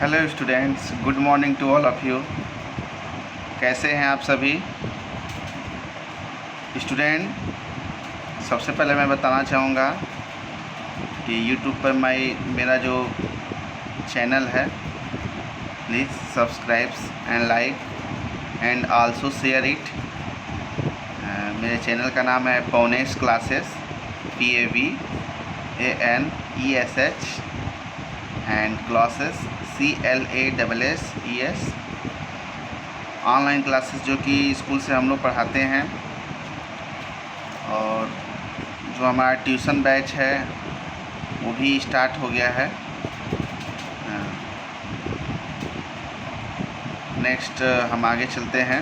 Hello students, good morning to all of you. कैसे हैं आप सभी स्टूडेंट? सबसे पहले मैं बताना चाहूँगा कि यूट्यूब पर मेरा जो चैनल है, please subscribe and like and also share it. मेरे चैनल का नाम है Pavanesh classes, PAVANESH and classes CLASSES। Online classes जो कि स्कूल से हम लोग पढ़ाते हैं, और जो हमारा ट्यूशन बैच है वो भी स्टार्ट हो गया है। नेक्स्ट हम आगे चलते हैं।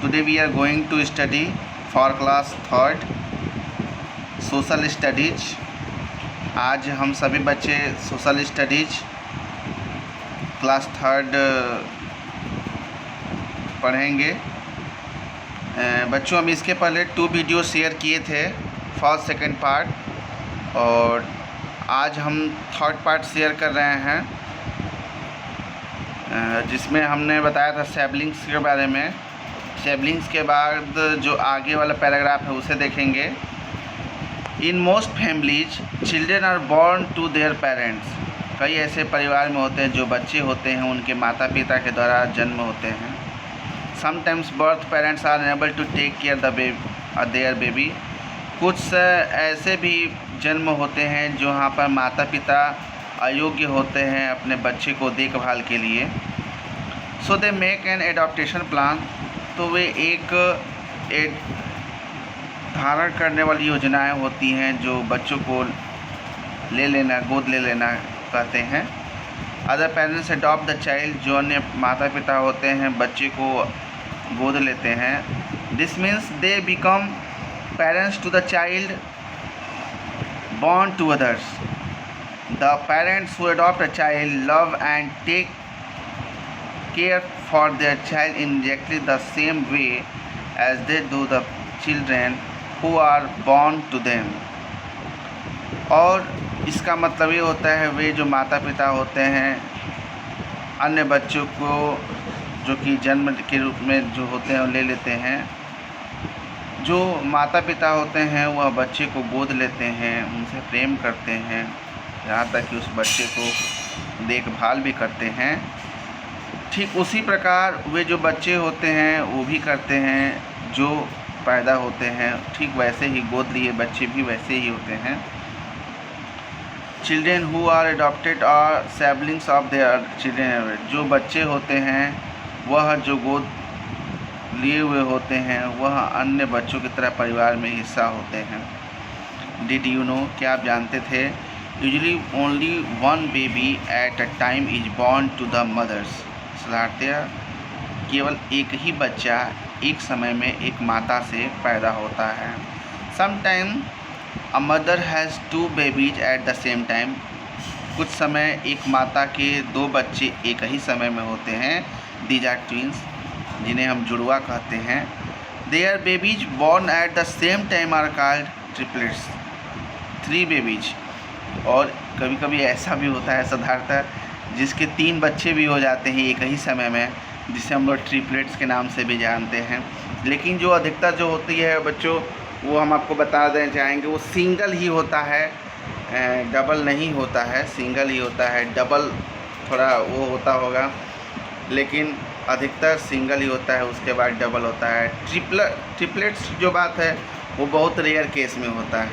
Today we are going to study for class 3 social studies. आज हम सभी बच्चे सोशल स्टडीज क्लास 3 पढ़ेंगे। बच्चों, हम इसके पहले 2 वीडियो शेयर किए थे, फर्स्ट सेकंड पार्ट, और आज हम थर्ड पार्ट शेयर कर रहे हैं, जिसमें हमने बताया था सिबलिंग्स के बारे में। सिबलिंग्स के बाद जो आगे वाला पैराग्राफ है उसे देखेंगे। In most families children are born to their parents. कई ऐसे परिवार में होते हैं जो बच्चे होते हैं उनके माता पिता के द्वारा जन्म होते हैं। Sometimes birth parents are unable to take care their baby. कुछ ऐसे भी जन्म होते हैं जो यहाँ पर माता पिता अयोग्य होते हैं अपने बच्चे को देखभाल के लिए। So they make an adaptation plan. तो वे एक धारण करने वाली योजनाएं होती हैं जो बच्चों को ले लेना, गोद ले लेना कहते हैं। Other parents adopt the child. जो अन्य माता पिता होते हैं बच्चे को गोद लेते हैं। This means they become parents to the child born to others. The parents who adopt a child love and take care for their child in exactly the same way as they do the children who are born to them. और इसका मतलब ये होता है, वे जो माता पिता होते हैं अन्य बच्चों को जो कि जन्म के रूप में जो होते हैं ले लेते हैं। जो माता पिता होते हैं वह बच्चे को गोद लेते हैं, उनसे प्रेम करते हैं, यहाँ तक कि उस बच्चे को देखभाल भी करते हैं। ठीक उसी प्रकार वे जो बच्चे होते हैं वो भी करते हैं जो पैदा होते हैं। ठीक वैसे ही गोद लिए बच्चे भी वैसे ही होते हैं। Children who are adopted are siblings of their children. जो बच्चे होते हैं वह जो गोद लिए हुए होते हैं वह अन्य बच्चों की तरह परिवार में हिस्सा होते हैं। Did you know? क्या आप जानते थे? Usually only one baby at a time is born to the mothers. साधारणतया केवल एक ही बच्चा एक समय में एक माता से पैदा होता है। Sometime a mother has 2 babies eight the same time. कुछ समय एक माता के 2 बच्चे एक ही समय में होते हैं। दीज आर ट्विंस, जिन्हें हम जुड़वा कहते हैं। There babies born at the same time are called triplets. 3 babies. और कभी कभी ऐसा भी होता है साधारणतः जिसके 3 बच्चे भी हो जाते हैं एक ही समय में, जिसे हम लोग ट्रिपलेट्स के नाम से भी जानते हैं। लेकिन जो अधिकतर जो होती है बच्चों, वो हम आपको बता देना चाहेंगे, वो सिंगल ही होता है, डबल नहीं होता है, सिंगल ही होता है। डबल थोड़ा वो होता होगा, लेकिन अधिकतर सिंगल ही होता है, उसके बाद डबल होता है। ट्रिपलेट्स जो बात है वो बहुत रेयर केस में होता है।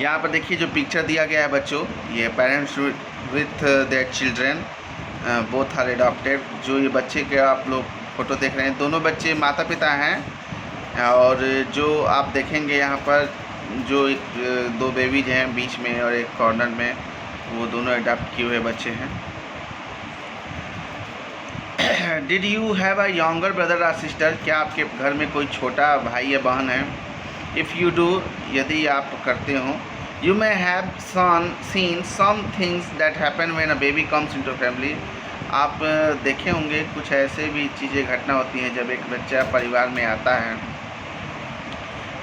यहाँ पर देखिए जो पिक्चर दिया गया है बच्चों, ये parents with their children both are adopted. जो ये बच्चे के आप लोग फ़ोटो देख रहे हैं, दोनों बच्चे माता पिता हैं। और जो आप देखेंगे यहाँ पर जो 2 बेबीज हैं बीच में और एक कॉर्नर में, वो दोनों अडॉप्ट किए हुए बच्चे हैं। Did you have a younger brother और सिस्टर? क्या आपके घर में कोई छोटा भाई या बहन है? इफ़ यू डू, यदि आप करते हो, you may have seen some things that happen when a baby comes into family. आप देखे होंगे कुछ ऐसे भी चीज़ें घटना होती हैं जब एक बच्चा परिवार में आता है।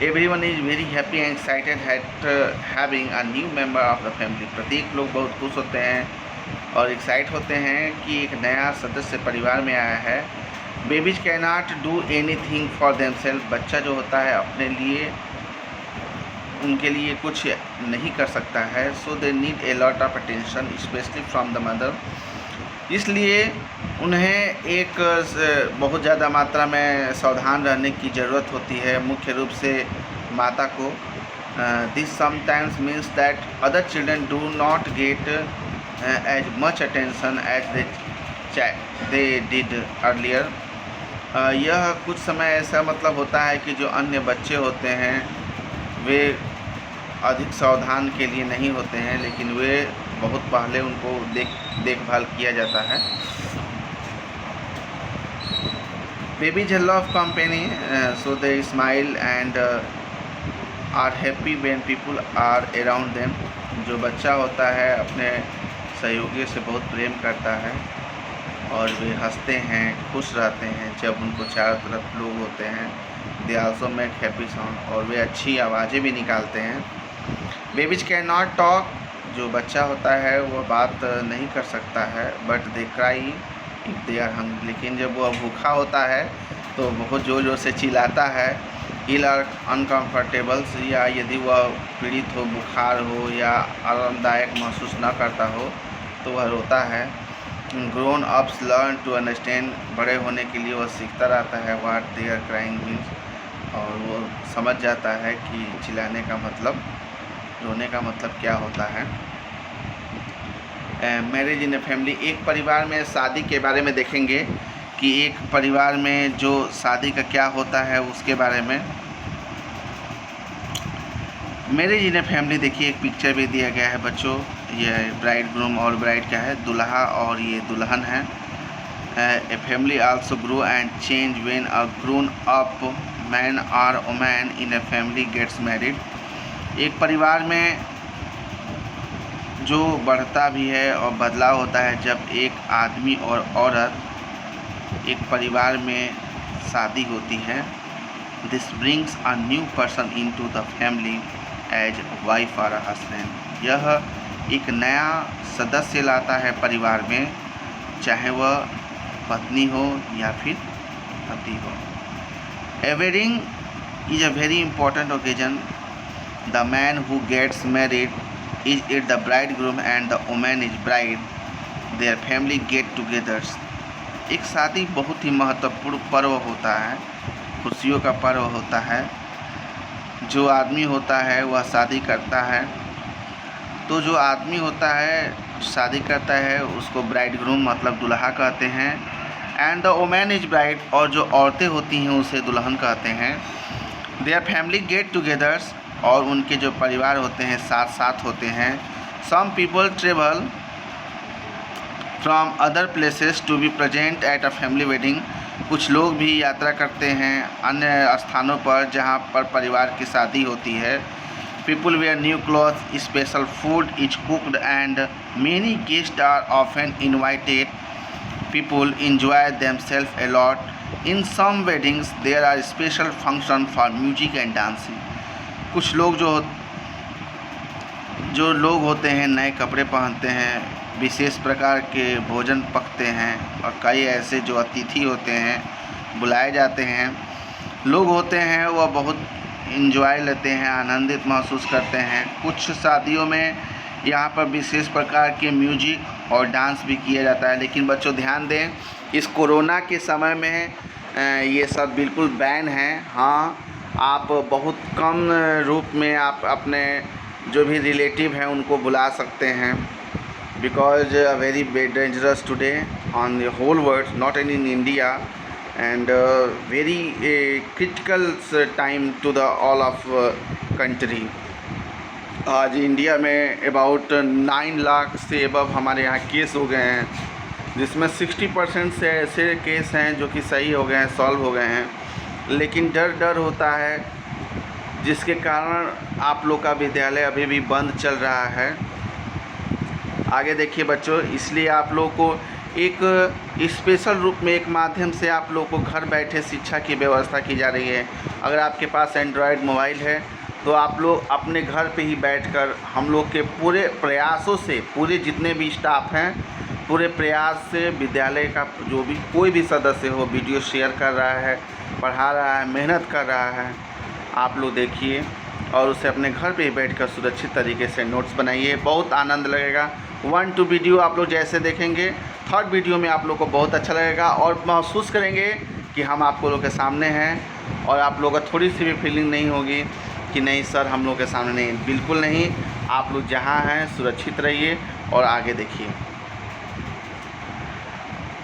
Everyone is very happy and excited eight having a new member of the family. प्रत्येक लोग बहुत खुश होते हैं और एक्साइट होते हैं कि एक नया सदस्य परिवार में आया है। Babies can not do anything for themselves, बच्चा जो होता है अपने लिए उनके लिए कुछ नहीं कर सकता है। So they need a lot of attention specially from the mother, इसलिए उन्हें एक बहुत ज़्यादा मात्रा में सावधान रहने की ज़रूरत होती है, मुख्य रूप से माता को। This sometimes means that other children do not get as much attention as they did earlier. यह कुछ समय ऐसा मतलब होता है कि जो अन्य बच्चे होते हैं वे अधिक सावधान के लिए नहीं होते हैं, लेकिन वे बहुत पहले उनको देखभाल किया जाता है। Babies love company, so they smile and are happy when people are around them. जो बच्चा होता है अपने सहयोगियों से बहुत प्रेम करता है और वे हंसते हैं, खुश रहते हैं जब उनको चारों तरफ लोग होते हैं। They also make happy sound, और वे अच्छी आवाज़ें भी निकालते हैं। बेबीज कैन नॉट टॉक, जो बच्चा होता है वो बात नहीं कर सकता है, but they cry if they are hungry, लेकिन जब वह भूखा होता है तो बहुत ज़ोर ज़ोर से चिल्लाता है। इल आर अनकम्फर्टेबल्स, या यदि वह पीड़ित हो, बुखार हो या आरामदायक महसूस न करता हो तो वह रोता है। Grown ups learn to understand, बड़े होने के लिए वह सीखता रहता है what they are crying means, और वो समझ जाता है कि चिल्लाने का मतलब, रोने का मतलब क्या होता है। मैरिज इन ए फैमिली, एक परिवार में शादी के बारे में देखेंगे कि एक परिवार में जो शादी का क्या होता है उसके बारे में। मैरिज इन ए फैमिली, देखिए एक पिक्चर भी दिया गया है बच्चों, ये ब्राइड ग्रूम और ब्राइड का है, दुल्हा और ये दुल्हन है। A family also grow and change when a grown up man और woman in a family gets married. एक परिवार में जो बढ़ता भी है और बदलाव होता है जब एक आदमी और औरत एक परिवार में शादी होती है। This brings a new person into the family as wife और हस्बैंड, यह एक नया सदस्य लाता है परिवार में, चाहे वह पत्नी हो या फिर पति हो। A wedding is a very important occasion. The man who gets married is it the bridegroom and the woman is bride. Their family get together. एक शादी बहुत ही महत्वपूर्ण पर्व होता है, खुशियों का पर्व होता है। जो आदमी होता है वह शादी करता है, तो जो आदमी होता है शादी करता है उसको ब्राइडग्रूम मतलब दुल्हा कहते हैं। And the woman is bride, और जो औरतें होती हैं उसे दुल्हन कहते हैं। देयर फैमिली गेट टुगेदर्स, और उनके जो परिवार होते हैं साथ साथ होते हैं। Some people travel from other places to be present at a family wedding, कुछ लोग भी यात्रा करते हैं अन्य स्थानों पर जहां पर परिवार की शादी होती है। People wear new cloth, special food is cooked and many guest are often invited. People enjoy themselves a lot. In some weddings there are special function for music and dancing. कुछ लोग जो लोग होते हैं नए कपड़े पहनते हैं, विशेष प्रकार के भोजन पकते हैं, और कई ऐसे जो अतिथि होते हैं बुलाए जाते हैं लोग होते हैं वह बहुत इंजॉय लेते हैं, आनंदित महसूस करते हैं। कुछ शादियों में यहाँ पर विशेष प्रकार के म्यूजिक और डांस भी किया जाता है। लेकिन बच्चों ध्यान दें, इस कोरोना के समय में ये सब बिल्कुल बैन है। हाँ, आप बहुत कम रूप में आप अपने जो भी रिलेटिव हैं उनको बुला सकते हैं, because very dangerous today on the whole world, not in India, and very critical time to the all of country. आज इंडिया में अबाउट 9 लाख से अबव हमारे यहाँ केस हो गए हैं, जिसमें 60% से ऐसे केस हैं जो कि सही हो गए हैं, सॉल्व हो गए हैं। लेकिन डर होता है, जिसके कारण आप लोग का विद्यालय अभी भी बंद चल रहा है। आगे देखिए बच्चों, इसलिए आप लोग को एक स्पेशल रूप में एक माध्यम से आप लोग को घर बैठे शिक्षा की व्यवस्था की जा रही है। अगर आपके पास एंड्रॉयड मोबाइल है तो आप लोग अपने घर पे ही बैठकर हम लोग के पूरे प्रयासों से, पूरे जितने भी स्टाफ हैं, पूरे प्रयास से विद्यालय का जो भी कोई भी सदस्य हो वीडियो शेयर कर रहा है, पढ़ा रहा है, मेहनत कर रहा है। आप लोग देखिए और उसे अपने घर पे ही बैठकर सुरक्षित तरीके से नोट्स बनाइए, बहुत आनंद लगेगा। 1-2 वीडियो आप लोग जैसे देखेंगे, 3rd वीडियो में आप लोग को बहुत अच्छा लगेगा और महसूस करेंगे कि हम आप लोगों के सामने हैं और आप लोगों को थोड़ी सी भी फीलिंग नहीं होगी कि नहीं सर हम लोग के सामने नहीं। बिल्कुल नहीं, आप लोग जहाँ हैं सुरक्षित रहिए और आगे देखिए।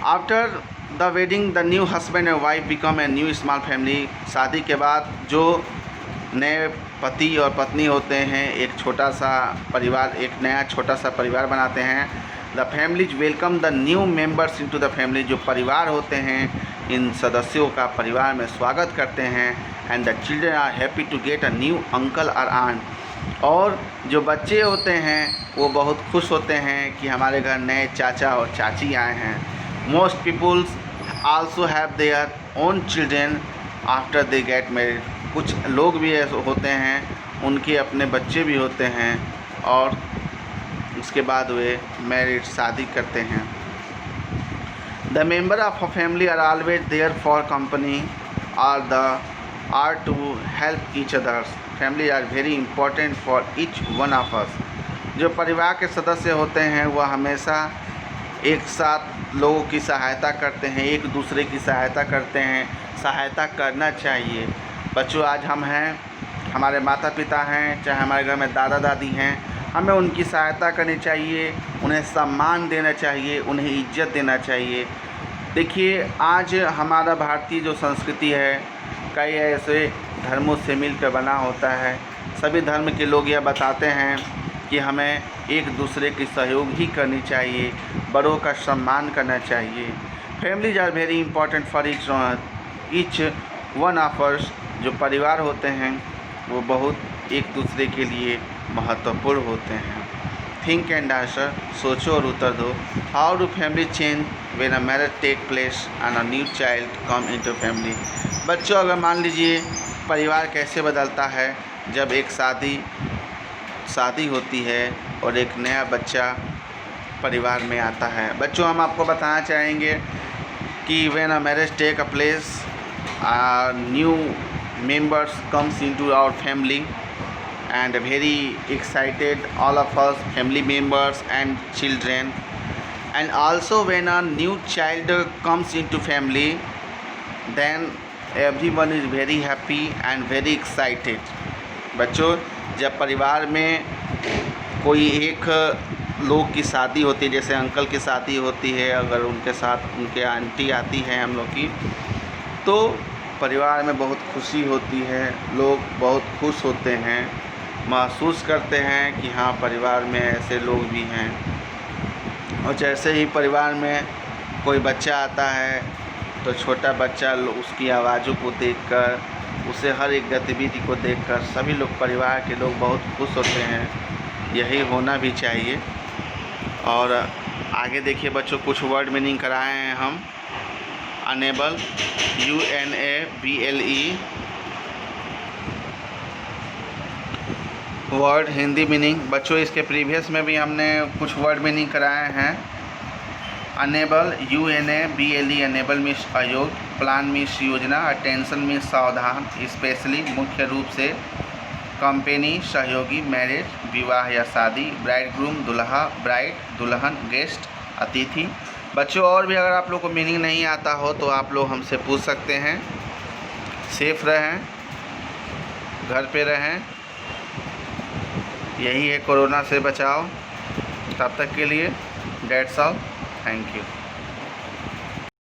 After the wedding the new husband and wife become a new small family. शादी के बाद जो नए पति और पत्नी होते हैं एक छोटा सा परिवार, एक नया छोटा सा परिवार बनाते हैं। The families welcome the new members into the family. जो परिवार होते हैं इन सदस्यों का परिवार में स्वागत करते हैं। And the children are happy to get a new uncle और आंट। और जो बच्चे होते हैं वो बहुत खुश होते हैं कि हमारे घर नए चाचा और चाची आए हैं। Most peoples also have their own children after they get married. कुछ लोग भी ऐसे होते हैं उनके अपने बच्चे भी होते हैं और उसके बाद वे मैरिड शादी करते हैं। The member of a family are always there for company or to help each others. Family are very important for each one of us. जो परिवार के सदस्य होते हैं वह हमेशा एक साथ लोगों की सहायता करते हैं, एक दूसरे की सहायता करते हैं। सहायता करना चाहिए। बच्चों आज हम हैं, हमारे माता पिता हैं, चाहे हमारे घर में दादा दादी हैं, हमें उनकी सहायता करनी चाहिए, उन्हें सम्मान देना चाहिए, उन्हें इज्जत देना चाहिए। देखिए आज हमारा भारतीय जो संस्कृति है कई ऐसे धर्मों से मिलकर बना होता है। सभी धर्म के लोग यह बताते हैं कि हमें एक दूसरे की सहयोग ही करनी चाहिए, बड़ों का सम्मान करना चाहिए। Families are very important for each one of us. जो परिवार होते हैं वो बहुत एक दूसरे के लिए महत्वपूर्ण होते हैं। थिंक एंड आंसर, सोचो और उत्तर दो। How do family change when a marriage take place and a new child come into family. बच्चों अगर मान लीजिए परिवार कैसे बदलता है जब एक शादी होती है और एक नया बच्चा परिवार में आता है। बच्चों हम आपको बताना चाहेंगे कि when a marriage take a place new members comes into our family and very excited all of us family members and children, and also when a new child comes into family then everyone is very happy and very excited। बच्चों जब परिवार में कोई एक लोग की शादी होती है, जैसे अंकल की शादी होती है, अगर उनके साथ उनके आंटी आती हैं हम लोग की, तो परिवार में बहुत खुशी होती है, लोग बहुत खुश होते हैं, महसूस करते हैं कि हाँ परिवार में ऐसे लोग भी हैं। और जैसे ही परिवार में कोई बच्चा आता है तो छोटा बच्चा उसकी आवाज़ों को देखकर, उसे हर एक गतिविधि को देखकर सभी लोग परिवार के लोग बहुत खुश होते हैं। यही होना भी चाहिए। और आगे देखिए बच्चों कुछ वर्ड मीनिंग कराए हैं हम। Unable UNABLE word Hindi meaning. बच्चों इसके प्रीवियस में भी हमने कुछ वर्ड मीनिंग कराए हैं। अनेबल UNABLE अनेबल मीन्स अयोग्य, प्लान मीन्स योजना, अटेंशन मीन्स सावधान, स्पेशली मुख्य रूप से, कंपनी सहयोगी, मैरिज विवाह या शादी, ब्राइड ग्रूम दूल्हा ब्राइड दुल्हन, गेस्ट अतिथि। बच्चों और भी अगर आप लोग को मीनिंग नहीं आता हो तो आप लोग हमसे पूछ सकते हैं। सेफ रहें, घर पे रहें, यही है कोरोना से बचाव। तब तक के लिए डेट्स ऑल, थैंक यू।